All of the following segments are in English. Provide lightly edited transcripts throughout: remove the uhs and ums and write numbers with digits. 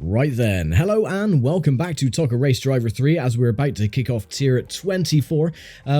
Right then, hello and welcome back to ToCA Race Driver 3 as we're about to kick off tier 24.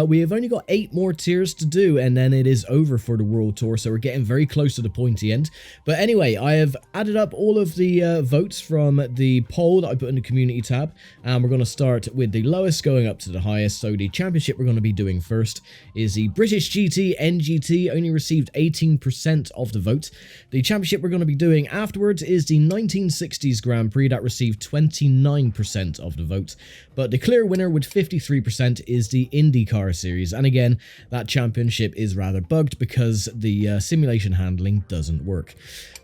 We have only got 8 more tiers to do and then it is over for the World Tour, so we're getting very close to the pointy end. But anyway, I have added up all of the votes from the poll that I put in the community tab, and we're going to start with the lowest going up to the highest. So the championship we're going to be doing first is the British GT NGT, only received 18% of the vote. The championship we're going to be doing afterwards is the 1960s Grand Prix that received 29% of the vote, but the clear winner with 53% is the IndyCar series, and again that championship is rather bugged because the simulation handling doesn't work.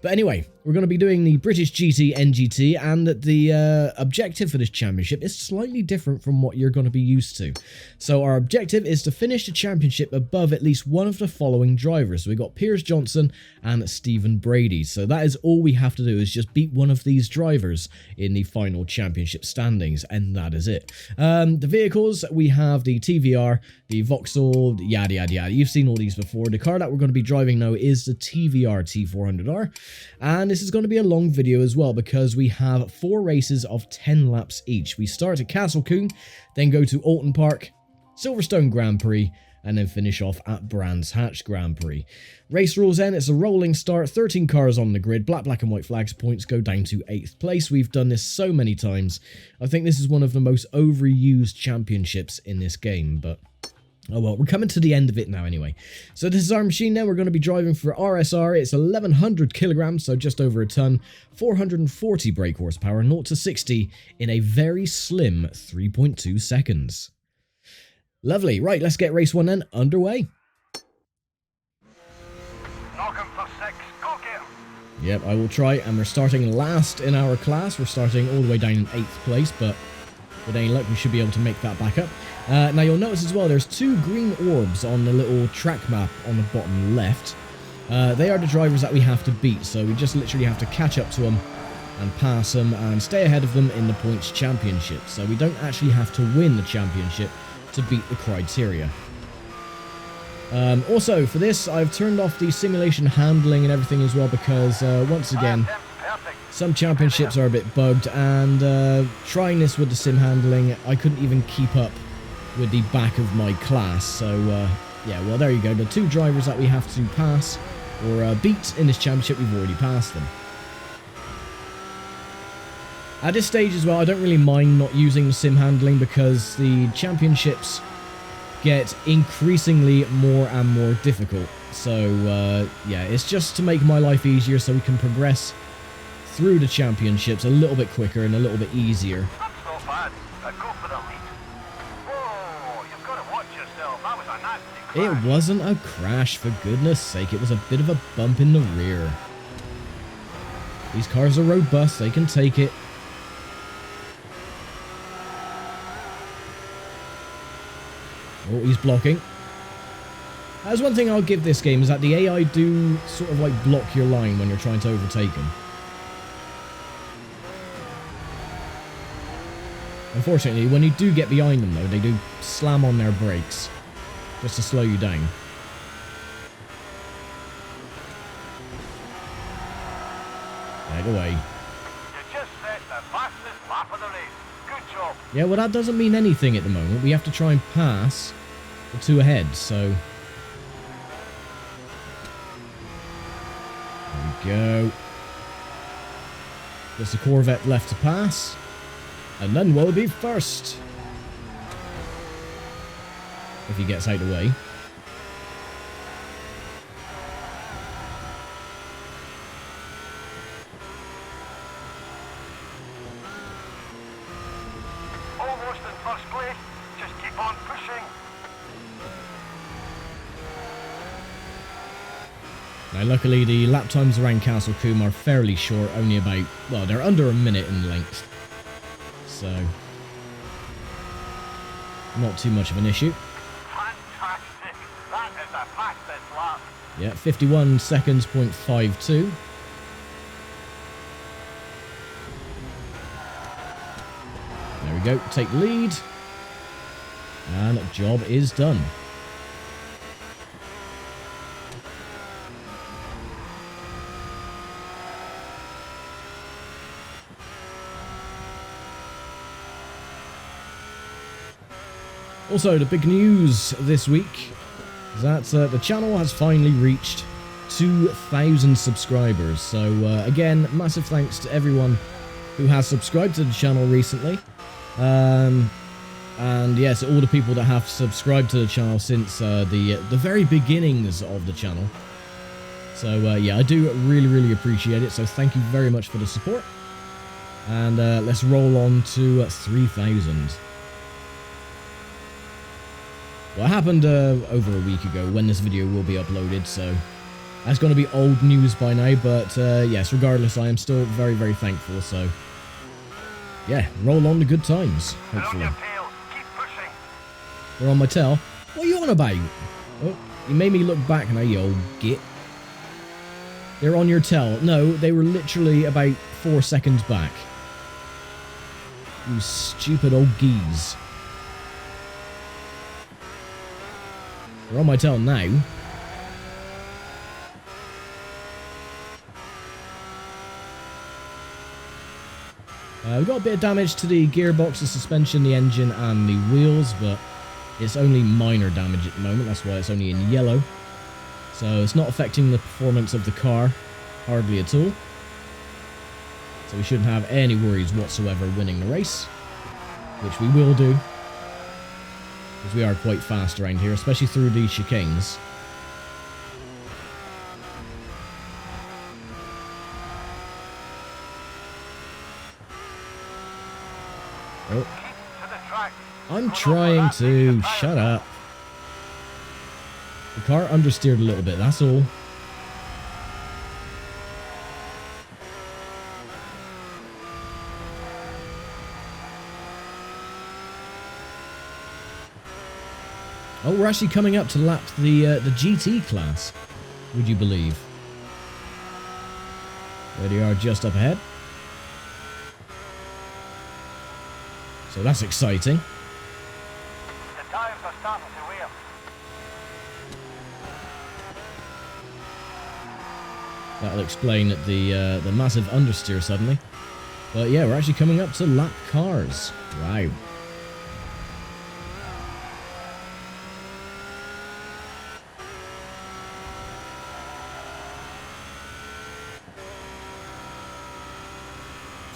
But anyway, we're going to be doing the British GT NGT, and the objective for this championship is slightly different from what you're going to be used to. So our objective is to finish the championship above at least one of the following drivers. So we've got Piers Johnson and Stephen Brady. So that is all we have to do, is just beat one of these drivers in the final championship standings, and that is it. The vehicles, we have the TVR, the Vauxhall, yada yada yada. You've seen all these before. The car that we're going to be driving now is the TVR T400R, and this is going to be a long video as well because we have 4 races of 10 laps each. We start at Castle Coombe, then go to Alton Park, Silverstone Grand Prix, and then finish off at Brands Hatch Grand Prix. Race rules then, it's a rolling start, 13 cars on the grid, black and white flags, points go down to 8th place. We've done this so many times. I think this is one of the most overused championships in this game, but oh well, we're coming to the end of it now anyway. So this is our machine now. We're going to be driving for RSR. It's 1100 kilograms, so just over a ton, 440 brake horsepower, 0 to 60 in a very slim 3.2 seconds. Lovely. Right, let's get race 1 then underway. Yep, I will try, and we're starting last in our class. We're starting all the way down in 8th place, but with any luck we should be able to make that back up. Now you'll notice as well there's 2 green orbs on the little track map on the bottom left. They are the drivers that we have to beat, so we just literally have to catch up to them and pass them and stay ahead of them in the points championship. So we don't actually have to win the championship to beat the criteria. Also for this I've turned off the simulation handling and everything as well because once again some championships are a bit bugged, and trying this with the sim handling I couldn't even keep up with the back of my class. So yeah, well there you go, the 2 drivers that we have to pass or beat in this championship, we've already passed them. At this stage as well I don't really mind not using the sim handling because the championships get increasingly more and more difficult. So yeah, it's just to make my life easier so we can progress through the championships a little bit quicker and a little bit easier. That's not bad. Go for the lead. Whoa, you've got to watch yourself. That was a nasty crash. It wasn't a crash, for goodness sake. It was a bit of a bump in the rear. These cars are robust. They can take it. Oh, he's blocking. That's one thing I'll give this game, is that the AI do sort of like block your line when you're trying to overtake them. Unfortunately, when you do get behind them though, they do slam on their brakes just to slow you down. Head away. You just set the fastest lap of the race. Good job. Yeah, well that doesn't mean anything at the moment. We have to try and pass the 2 ahead, so there we go. There's the Corvette left to pass, and then we'll be first if he gets out of the way. Almost in first place. Just keep on pushing. Now luckily the lap times around Castle Coombe are fairly short, only about, well, they're under a minute in length, so not too much of an issue. Fantastic. That is the fastest lap. Yeah, 51 seconds, .52. There we go, take the lead, and job is done. Also, the big news this week is that the channel has finally reached 2,000 subscribers. So again, massive thanks to everyone who has subscribed to the channel recently. And yes, all the people that have subscribed to the channel since the very beginnings of the channel. So yeah, I do really appreciate it. So thank you very much for the support. And let's roll on to 3,000. Well, it happened over a week ago when this video will be uploaded, so that's going to be old news by now, but yes, regardless, I am still very thankful, so yeah, roll on to good times, hopefully. They're on my tail? What are you on about? Oh, you made me look back now, you old git. They're on your tail. No, they were literally about 4 seconds back. You stupid old geese. They're on my tail now. We've got a bit of damage to the gearbox, the suspension, the engine, and the wheels, but it's only minor damage at the moment. That's why it's only in yellow. So it's not affecting the performance of the car, hardly at all. So we shouldn't have any worries whatsoever winning the race, which we will do. Because we are quite fast around here, especially through these chicanes. Oh. I'm trying to. Shut up. The car understeered a little bit, that's all. Oh, we're actually coming up to lap the GT class, would you believe? There they are, just up ahead. So that's exciting. The tires are starting to wear. That'll explain the massive understeer suddenly. But yeah, we're actually coming up to lap cars. Wow.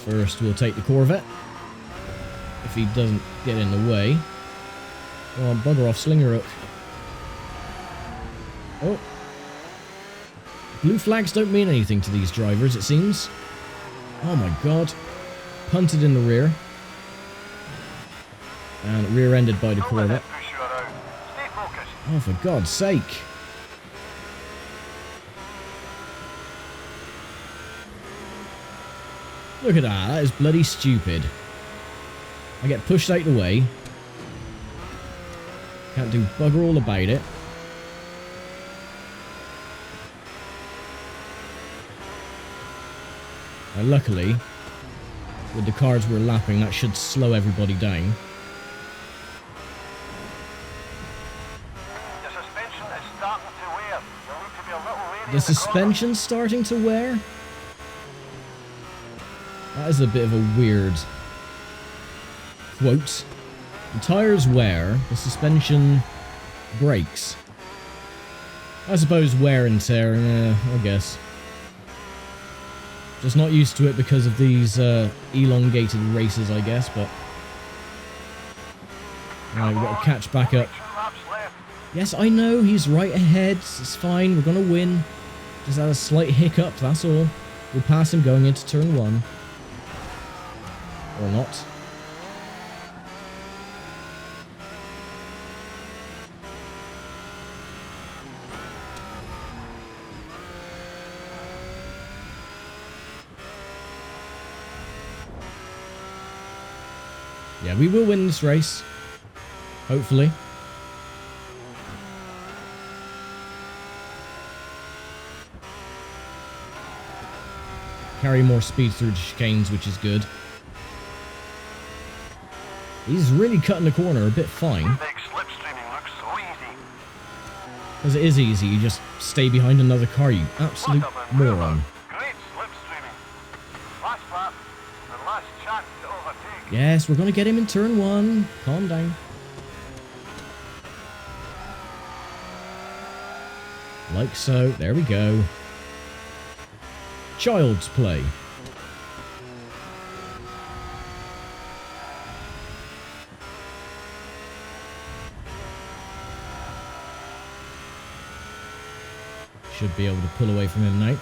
First, we'll take the Corvette. If he doesn't get in the way. Oh, bugger off, Slinger Hook. Oh. Blue flags don't mean anything to these drivers, it seems. Oh my god. Punted in the rear. And rear-ended by the Corvette. Oh, for God's sake. Look at that, that is bloody stupid. I get pushed out the way. Can't do bugger all about it. Now luckily, with the cars we're lapping, that should slow everybody down. The suspension is starting to wear. You'll need to be a little wary. The suspension's starting to wear? That is a bit of a weird quote. The tires wear, the suspension breaks. I suppose wear and tear, I guess. Just not used to it because of these elongated races, I guess, but... Right, we've got to catch back up. Yes, I know, he's right ahead. It's fine, we're going to win. Just had a slight hiccup, that's all. We'll pass him going into turn 1. Or not. Yeah, we will win this race. Hopefully. Carry more speed through the chicanes, which is good. He's really cutting the corner a bit fine. Slipstreaming looks so easy. Because it is easy, you just stay behind another car, you absolute moron. Great slipstreaming. Last lap, the last chance to overtake. Yes, we're going to get him in turn 1. Calm down. Like so. There we go. Child's play. Should be able to pull away from him now.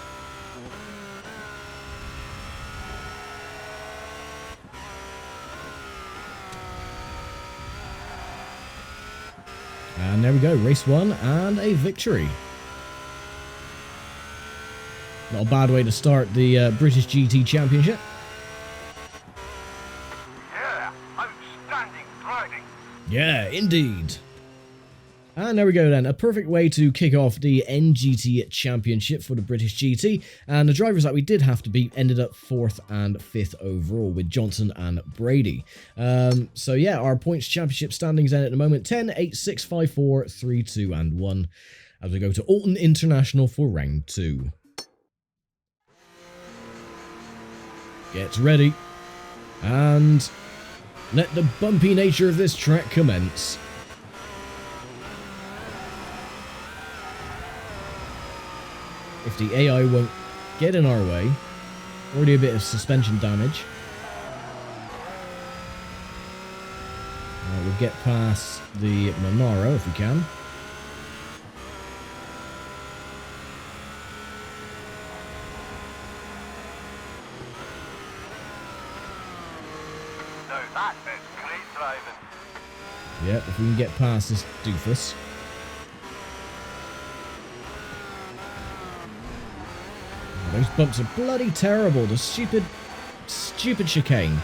And there we go, race 1 and a victory. Not a bad way to start the British GT Championship. Yeah, outstanding driving. Yeah, indeed. And there we go then, a perfect way to kick off the NGT Championship for the British GT. And the drivers that we did have to beat ended up 4th and 5th overall with Johnson and Brady. So yeah, our points championship standings then at the moment 10, 8, 6, 5, 4, 3, 2 and 1 as we go to Alton International for round 2. Get ready and let the bumpy nature of this track commence. If the AI won't get in our way, already a bit of suspension damage. We'll get past the Monaro if we can. Now that is great driving. Yep, if we can get past this doofus. Those bumps are bloody terrible. The stupid chicane.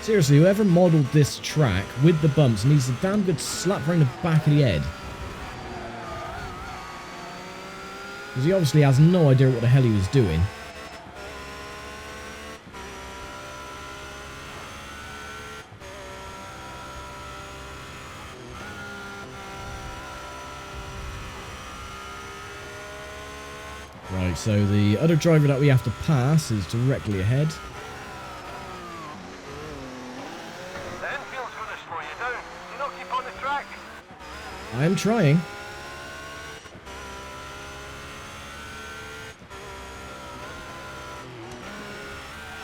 Seriously, whoever modelled this track with the bumps needs a damn good slap around the back of the head. Because he obviously has no idea what the hell he was doing. Right, so the other driver that we have to pass is directly ahead. The infield's going to slow you down. Do not keep on the track. I am trying.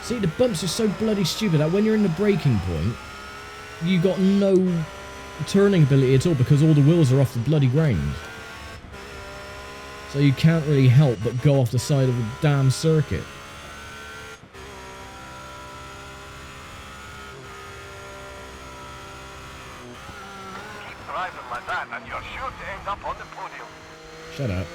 See, the bumps are so bloody stupid that when you're in the braking point, you got no turning ability at all because all the wheels are off the bloody ground. So you can't really help but go off the side of the damn circuit. Keep driving like that and you're sure to end up on the podium. Shut up.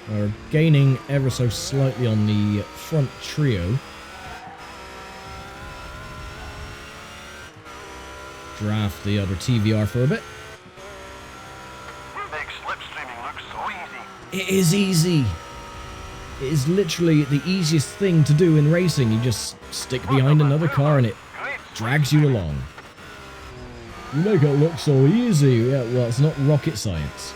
We're gaining ever so slightly on the front trio. Draft the other TVR for a bit. You make slipstreaming look so easy. It is easy. It is literally the easiest thing to do in racing. You just stick behind another car and it drags you along. You make it look so easy. Yeah, well, it's not rocket science.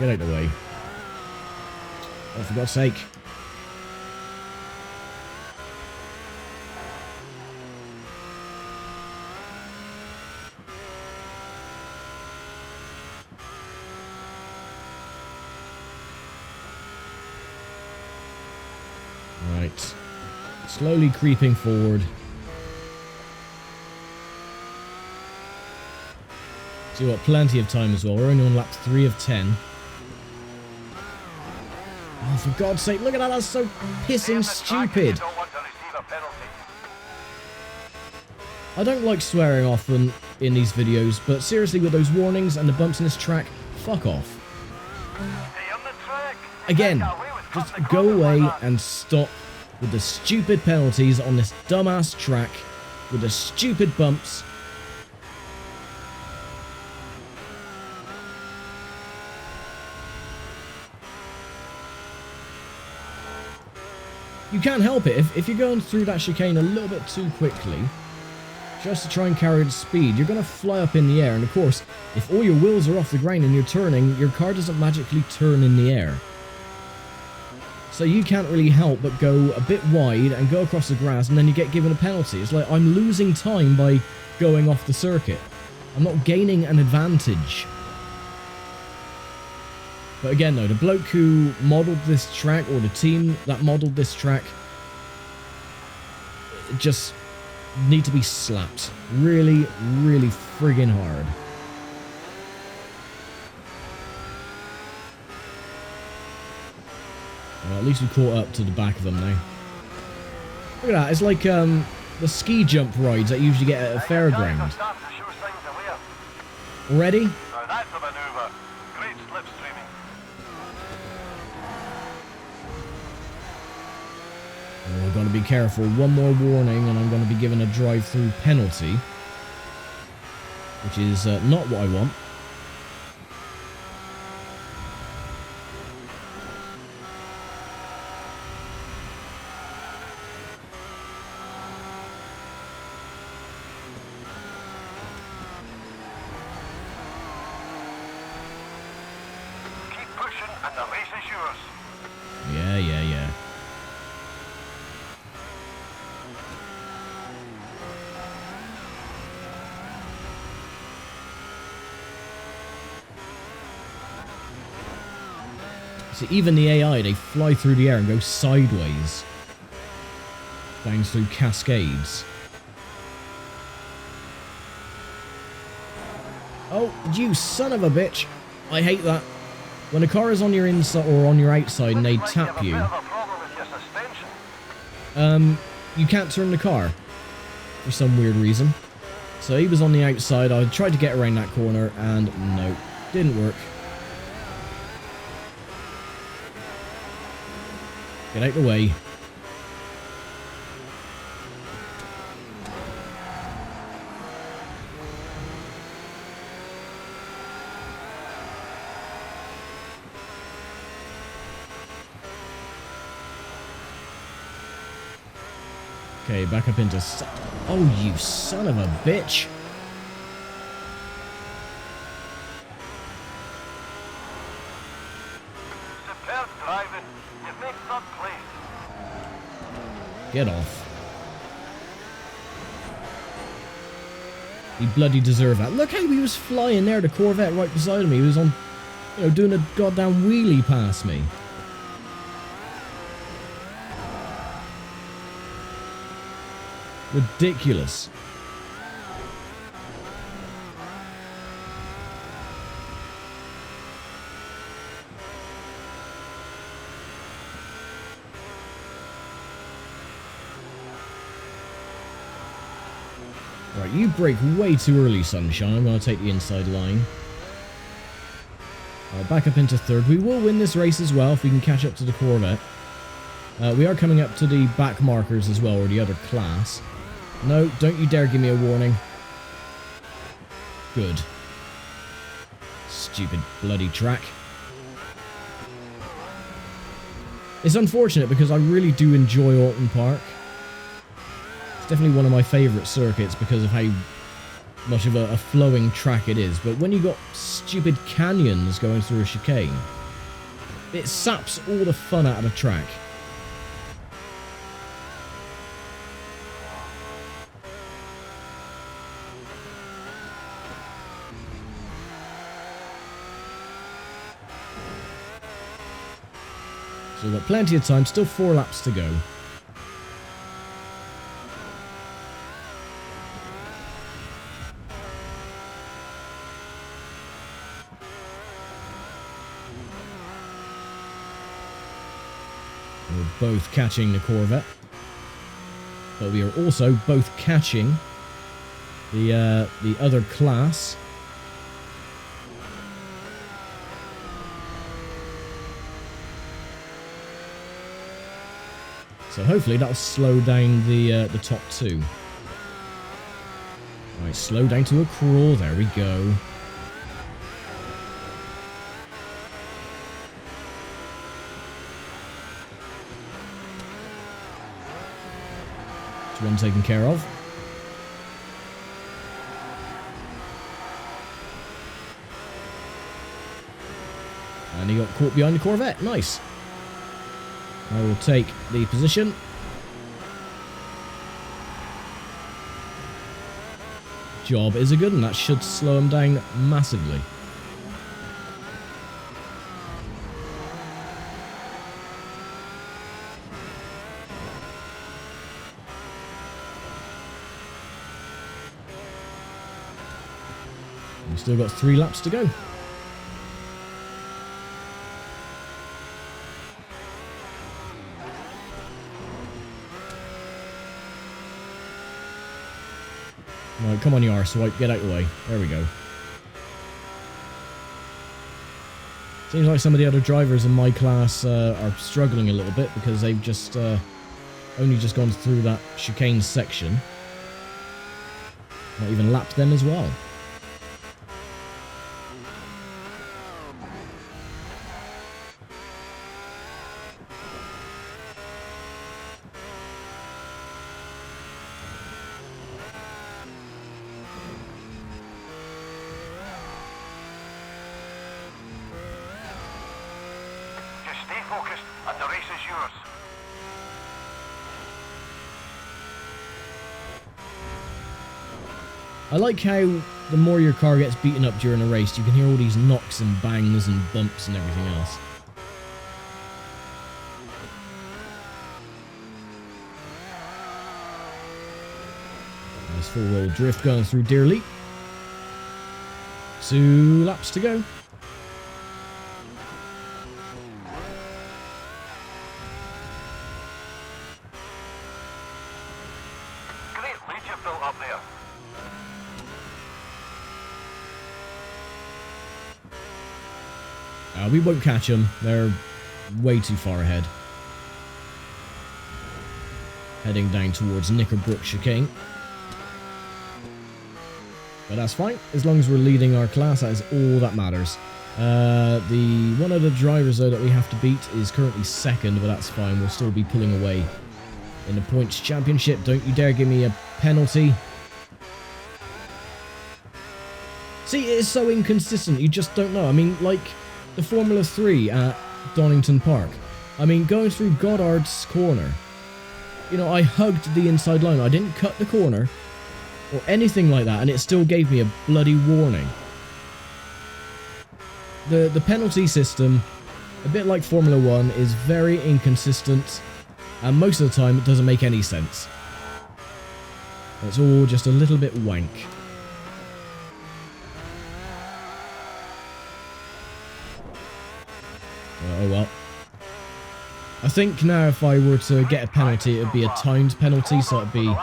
Get out of the way. Oh, for God's sake. Right. Slowly creeping forward. So we've got plenty of time as well. We're only on lap 3 of 10. Oh, for God's sake, look at that, that's so pissing stupid. I don't like swearing often in these videos, but seriously, with those warnings and the bumps in this track, fuck off. Again, just go away and stop with the stupid penalties on this dumbass track, with the stupid bumps. you can't help it. If you're going through that chicane a little bit too quickly, just to try and carry the speed, you're going to fly up in the air. And of course, if all your wheels are off the ground and you're turning, your car doesn't magically turn in the air. So you can't really help but go a bit wide and go across the grass, and then you get given a penalty. It's like I'm losing time by going off the circuit. I'm not gaining an advantage. But again though, the bloke who modelled this track, or the team that modelled this track, just need to be slapped really, really friggin' hard. Well, at least we caught up to the back of them now. Look at that, it's like the ski jump rides that you usually get at a fairground. Ready? Now that's a manoeuvre. Great slipstreaming. Oh, I've got to be careful. One more warning and I'm going to be given a drive-through penalty. Which is not what I want. And the race is yours. Yeah. See, even the AI, they fly through the air and go sideways. Going through cascades. Oh, you son of a bitch. I hate that. When a car is on your inside or on your outside and they tap you, you can't turn the car for some weird reason. So he was on the outside. I tried to get around that corner and no, didn't work. Get out the way. Okay, back up into... Oh, you son of a bitch! Superb driving. You've made third place. Get off. He bloody deserved that. Look how he was flying there, the Corvette right beside me. He was on, you know, doing a goddamn wheelie past me. Ridiculous. Right, you brake way too early, Sunshine. I'm going to take the inside line. Back up into third. We will win this race as well if we can catch up to the Corvette. We are coming up to the back markers as well, or the other class. No, don't you dare give me a warning. Good. Stupid bloody track. It's unfortunate because I really do enjoy Alton Park. It's definitely one of my favourite circuits because of how much of a flowing track it is. But when you got stupid canyons going through a chicane, it saps all the fun out of the track. So we've got plenty of time, still 4 laps to go. We're both catching the Corvette. But we are also both catching the other class. So hopefully that'll slow down the top 2. Right, slow down to a crawl. There we go. one taken care of. And he got caught behind the Corvette. Nice. I will take the position. Job is a good one. That should slow him down massively. We've still got 3 laps to go. Right, come on, you arswipe, get out of the way. There we go. Seems like some of the other drivers in my class are struggling a little bit because they've just only just gone through that chicane section. Not even lapped them as well. Focused, and the race is yours. I like how the more your car gets beaten up during a race, you can hear all these knocks and bangs and bumps and everything else. Nice full-wheel drift going through Dearly. 2 laps to go. Up there. We won't catch them. They're way too far ahead. Heading down towards Knickerbrook chicane. But that's fine. As long as we're leading our class, that is all that matters. The one of the drivers, though, that we have to beat is currently 2nd, but that's fine. We'll still be pulling away in the points championship. Don't you dare give me a penalty. See, it is so inconsistent, you just don't know. I mean, like the Formula 3 at Donington Park. I mean, going through Goddard's corner, you know, I hugged the inside line. I didn't cut the corner or anything like that, and it still gave me a bloody warning. The penalty system, a bit like Formula 1, is very inconsistent, and most of the time it doesn't make any sense. It's all just a little bit wank. Oh well. I think now if I were to get a penalty, it would be a timed penalty, so it would be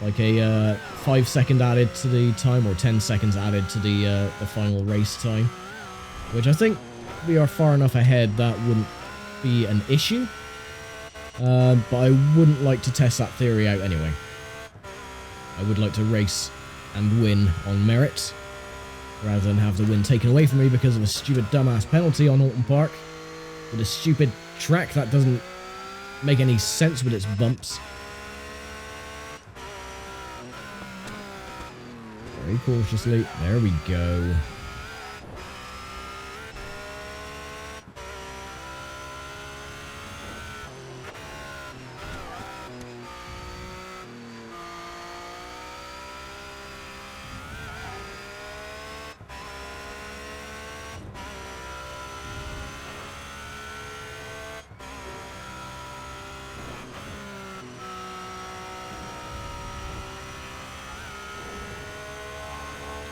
like a 5 second added to the time, or 10 seconds added to the final race time. Which I think we are far enough ahead that wouldn't be an issue. But I wouldn't like to test that theory out anyway. I would like to race and win on merit, rather than have the win taken away from me because of a stupid dumbass penalty on Alton Park, with a stupid track that doesn't make any sense with its bumps. Very cautiously. There we go.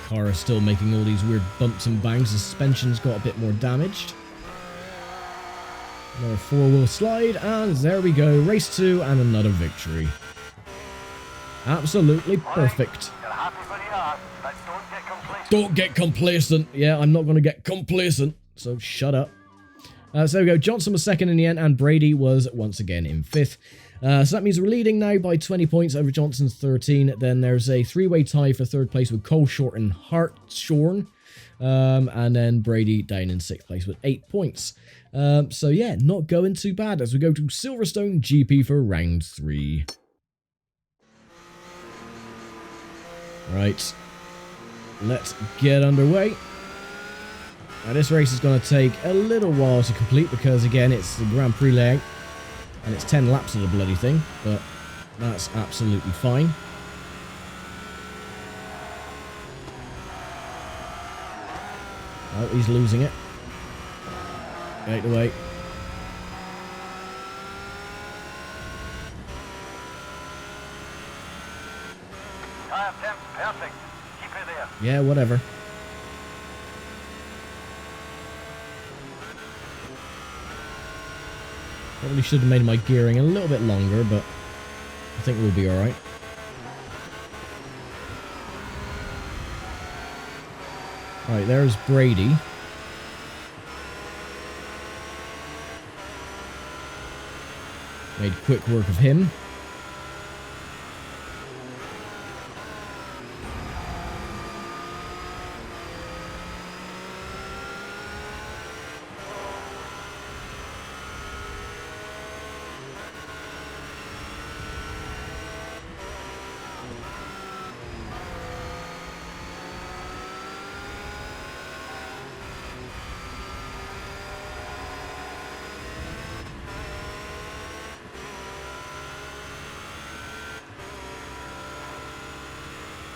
Car is still making all these weird bumps and bangs. The suspension's got a bit more damaged. Another 4-wheel slide, and there we go. Race 2 and another victory. Absolutely perfect. You're happy where you are, but don't get complacent. Don't get complacent. Yeah, I'm not going to get complacent, so shut up. So there we go. Johnson was 2nd in the end, and Brady was once again in 5th. So that means we're leading now by 20 points over Johnson's 13. Then there's a 3-way tie for 3rd place with Cole Short and Hartshorn. And then Brady down in 6th place with 8 points. So yeah, not going too bad as we go to Silverstone GP for round 3. Right. Let's get underway. Now this race is going to take a little while to complete because, again, it's the Grand Prix layout. And it's 10 laps of the bloody thing. But that's absolutely fine. Oh, he's losing it. Get out the way. Tire temp's perfect. Keep it there. Yeah, whatever. Probably should have made my gearing a little bit longer, but I think we'll be alright. Right, there's Brady. Made quick work of him.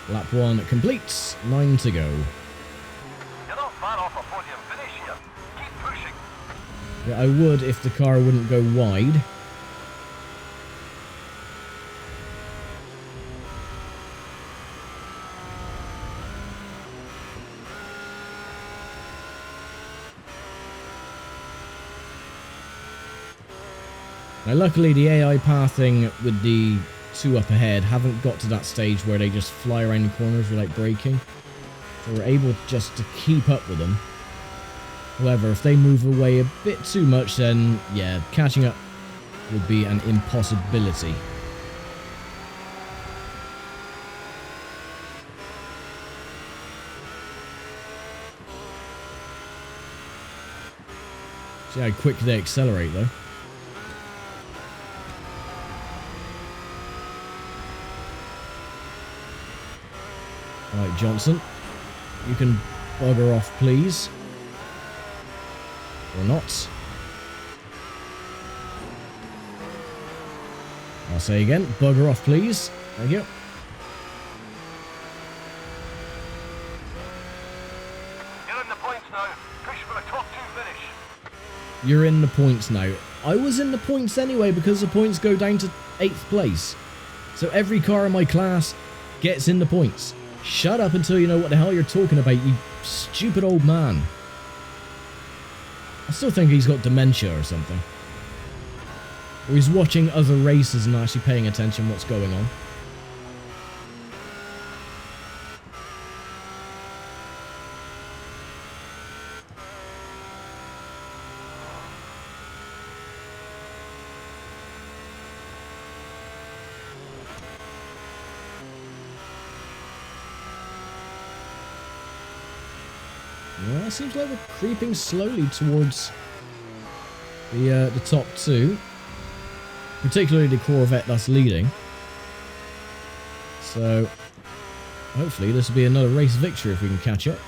Lap 1 completes, 9 to go. You're not far off a podium finish here. Keep pushing. Yeah, I would if the car wouldn't go wide. Now luckily the AI pathing with the 2 up ahead haven't got to that stage where they just fly around the corners without braking. So we're able just to keep up with them. However, if they move away a bit too much, then yeah, catching up would be an impossibility. See how quick they accelerate though. Right, Johnson, you can bugger off, please. Or not. I'll say again, bugger off, please. Thank you. You're in the points now. Push for a top 2 finish. You're in the points now. I was in the points anyway because the points go down to 8th place. So every car in my class gets in the points. Shut up until you know what the hell you're talking about, you stupid old man. I still think he's got dementia or something. Or he's watching other races and not actually paying attention what's going on. Well, it seems like we're creeping slowly towards the top 2. Particularly the Corvette that's leading. So, hopefully this will be another race victory if we can catch up.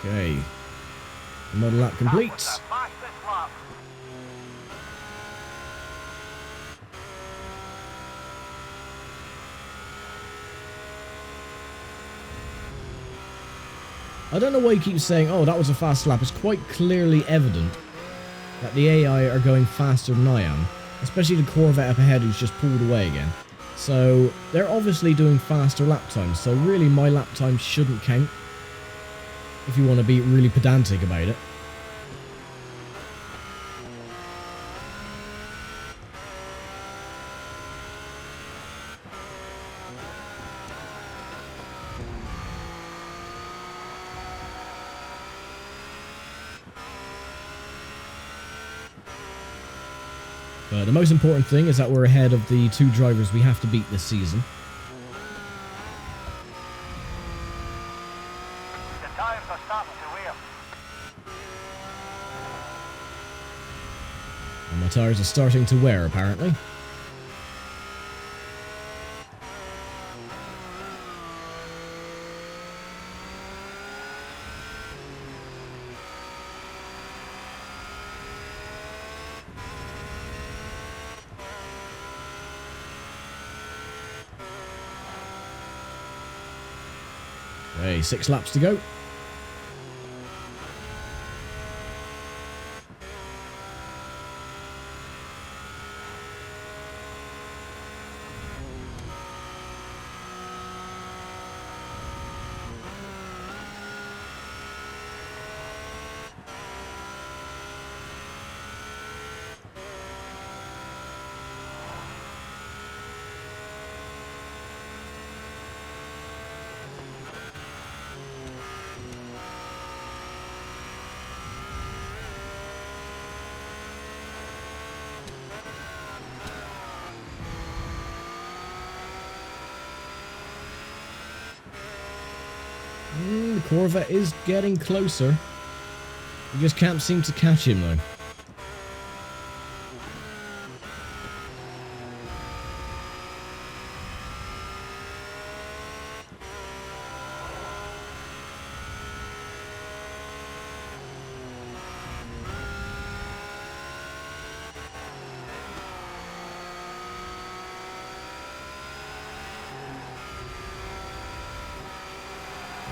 Okay. Another lap complete. That was the fastest lap. I don't know why he keeps saying, oh, that was a fast lap. It's quite clearly evident that the AI are going faster than I am. Especially the Corvette up ahead who's just pulled away again. So, they're obviously doing faster lap times. So really, my lap time shouldn't count. If you want to be really pedantic about it. But the most important thing is that we're ahead of the 2 drivers we have to beat this season. The tires are starting to wear. And my tyres are starting to wear, apparently. Okay, 6 laps to go. The Corvette is getting closer. We just can't seem to catch him, though.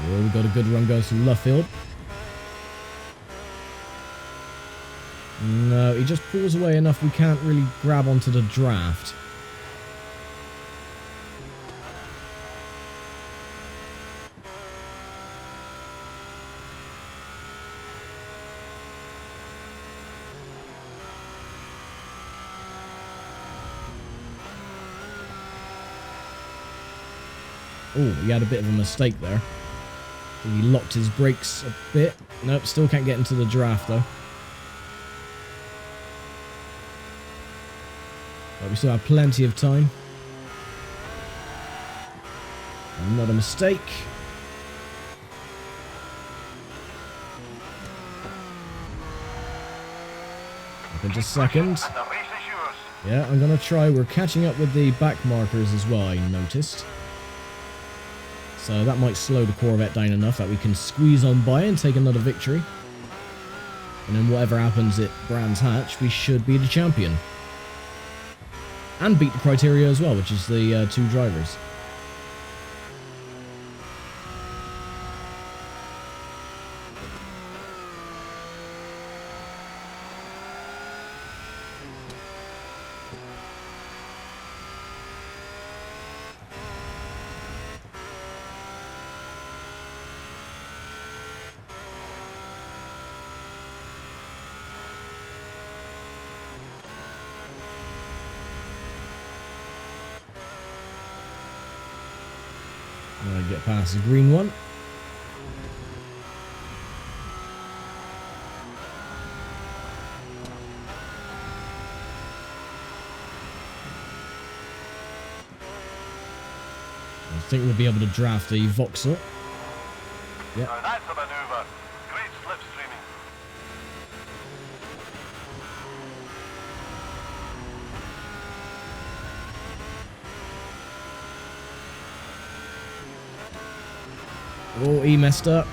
Oh, we've got a good run going through Luffield. No, he just pulls away enough we can't really grab onto the draft. Oh, he had a bit of a mistake there. He locked his brakes a bit. Nope, still can't get into the draft though. But we still have plenty of time. Not a mistake. Up in just a second. And the race is yours. Yeah, I'm going to try. We're catching up with the back markers as well, I noticed. So that might slow the Corvette down enough that we can squeeze on by and take another victory. And then whatever happens at Brands Hatch, we should be the champion. And beat the criteria as well, which is the 2 drivers. I'm gonna get past the green one. I think we'll be able to draft the Vauxhall. Yep. Now that's a manoeuvre. Great slipstreaming. Oh, he messed up.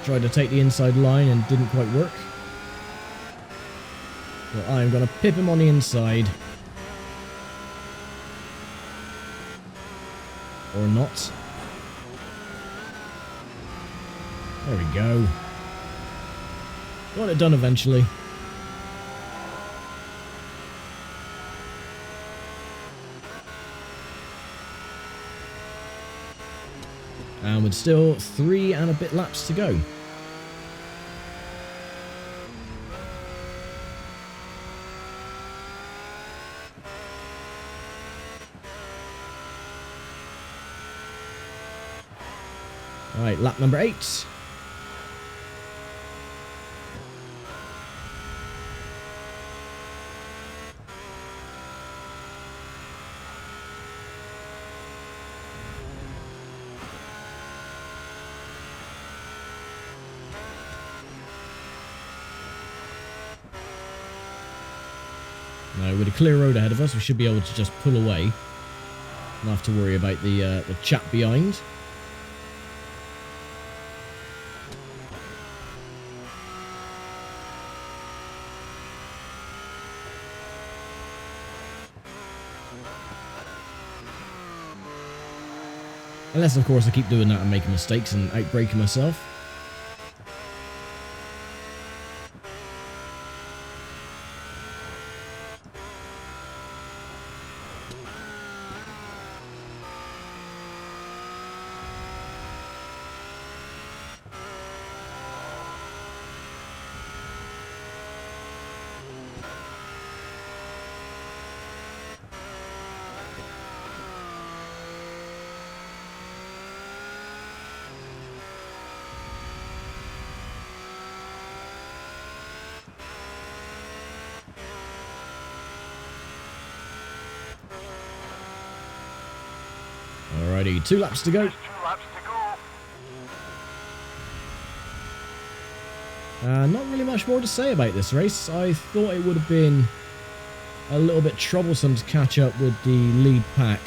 Tried to take the inside line and didn't quite work. But I'm going to pip him on the inside. Or not. There we go. Got it done eventually. And with still 3 and a bit laps to go. Alright, lap number 8. Now, with a clear road ahead of us, we should be able to just pull away. Not have to worry about the chap behind. Unless, of course, I keep doing that and making mistakes and outbraking myself. Alrighty, 2 laps to go. There's 2 laps to go. Not really much more to say about this race. I thought it would have been a little bit troublesome to catch up with the lead pack.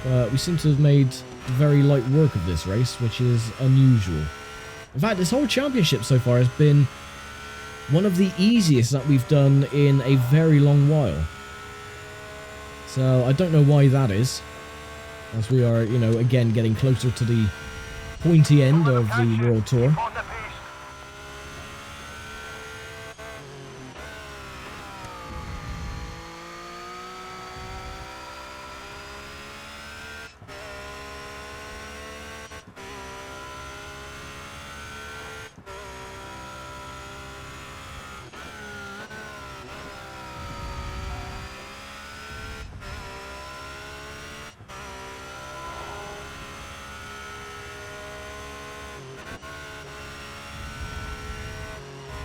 But we seem to have made very light work of this race, which is unusual. In fact, this whole championship so far has been one of the easiest that we've done in a very long while. So I don't know why that is. As we are, you know, again getting closer to the pointy end of the World Tour. On the piste.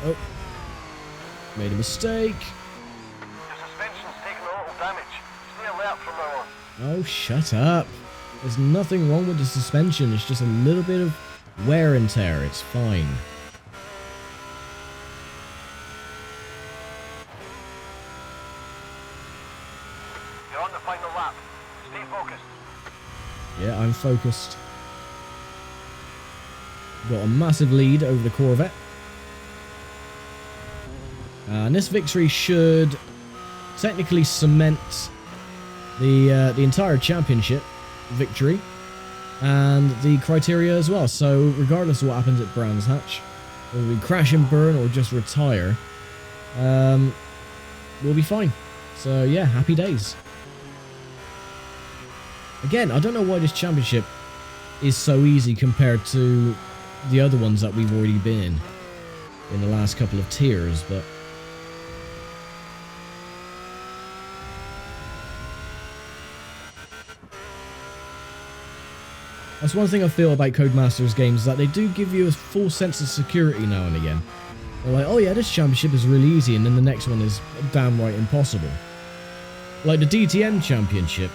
Oh, made a mistake. Your suspension's taken a little damage. Stay alert from now on. Oh, shut up. There's nothing wrong with the suspension. It's just a little bit of wear and tear. It's fine. You're on the final lap. Stay focused. Yeah, I'm focused. Got a massive lead over the Corvette. And this victory should technically cement the entire championship victory and the criteria as well. So regardless of what happens at Brands Hatch, whether we crash and burn or just retire, we'll be fine. So yeah, happy days. Again, I don't know why this championship is so easy compared to the other ones that we've already been in the last couple of tiers, but that's one thing I feel about Codemasters games, is that they do give you a full sense of security now and again. They're like, oh yeah, this championship is really easy, and then the next one is downright impossible. Like the DTM championship,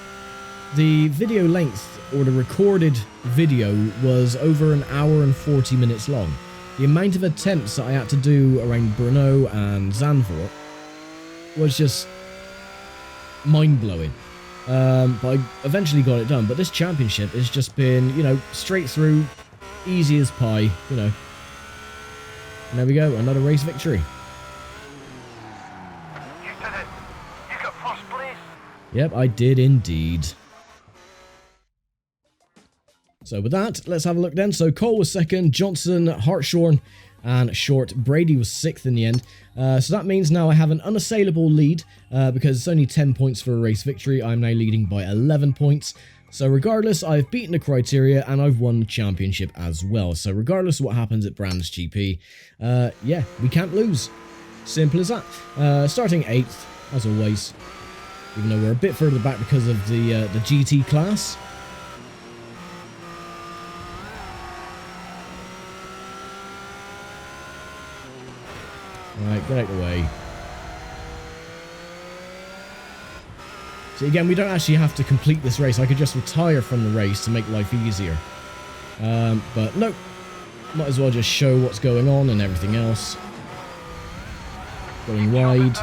the video length, or the recorded video, was over an hour and 40 minutes long. The amount of attempts that I had to do around Brno and Zandvoort was just mind-blowing. But I eventually got it done. But this championship has just been, you know, straight through, easy as pie, you know. And there we go, another race victory. You did it. You got first place. Yep, I did indeed. So with that, let's have a look then. So Cole was second, Johnson, Hartshorn, and Short. Brady was 6th in the end. So that means now I have an unassailable lead, because it's only 10 points for a race victory. I'm now leading by 11 points. So regardless, I've beaten the criteria and I've won the championship as well. So regardless of what happens at Brands GP, yeah, we can't lose. Simple as that. Starting 8th, as always, even though we're a bit further back because of the GT class. Alright, get out of the way. So again, we don't actually have to complete this race. I could just retire from the race to make life easier. But no, might as well just show what's going on and everything else. Going wide.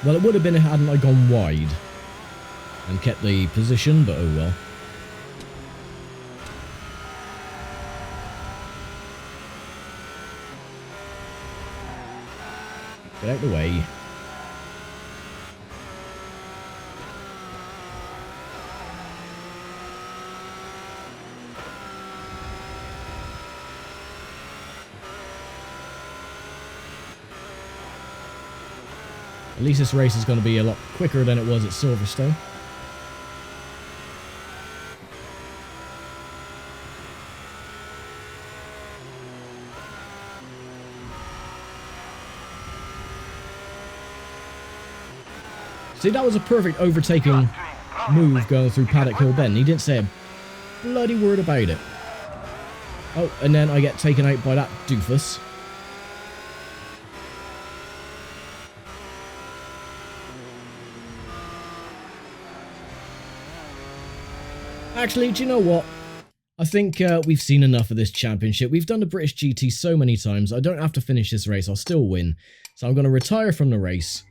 Well, it would have been hadn't I gone wide and kept the position, but oh well. Get out the way. At least this race is going to be a lot quicker than it was at Silverstone. See, that was a perfect overtaking move going through Paddock Hill Bend. He didn't say a bloody word about it. Oh, and then I get taken out by that doofus. Actually, do you know what? I think we've seen enough of this championship. We've done the British GT so many times. I don't have to finish this race. I'll still win. So I'm going to retire from the race.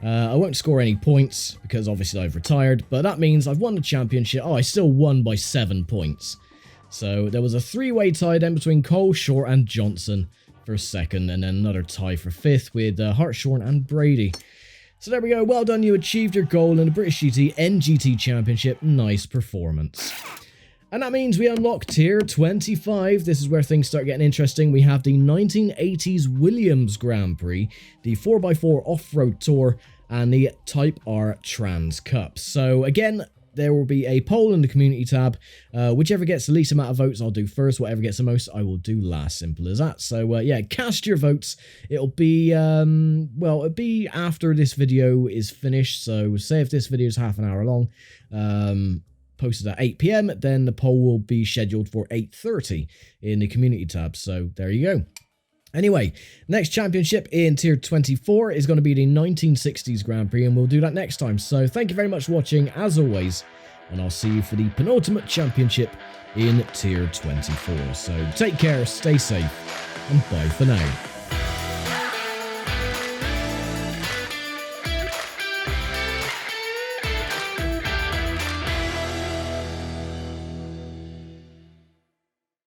I won't score any points because obviously I've retired. But that means I've won the championship. Oh, I still won by 7 points. So there was a 3-way tie then between Cole, Short and Johnson for second. And then another tie for 5th with Hartshorn and Brady. So there we go, well done, you achieved your goal in the British GT NGT Championship, nice performance. And that means we unlock Tier 25, this is where things start getting interesting. We have the 1980s Williams Grand Prix, the 4x4 Off-Road Tour, and the Type R Trans Cup. So again, there will be a poll in the community tab. Whichever gets the least amount of votes, I'll do first. Whatever gets the most, I will do last. Simple as that. So yeah, cast your votes. It'll be, well, it'll be after this video is finished. So say if this video is half an hour long, posted at 8 PM, then the poll will be scheduled for 8:30 in the community tab. So there you go. Anyway, next championship in Tier 24 is going to be the 1960s Grand Prix, and we'll do that next time. So thank you very much for watching, as always, and I'll see you for the penultimate championship in Tier 24. So take care, stay safe, and bye for now.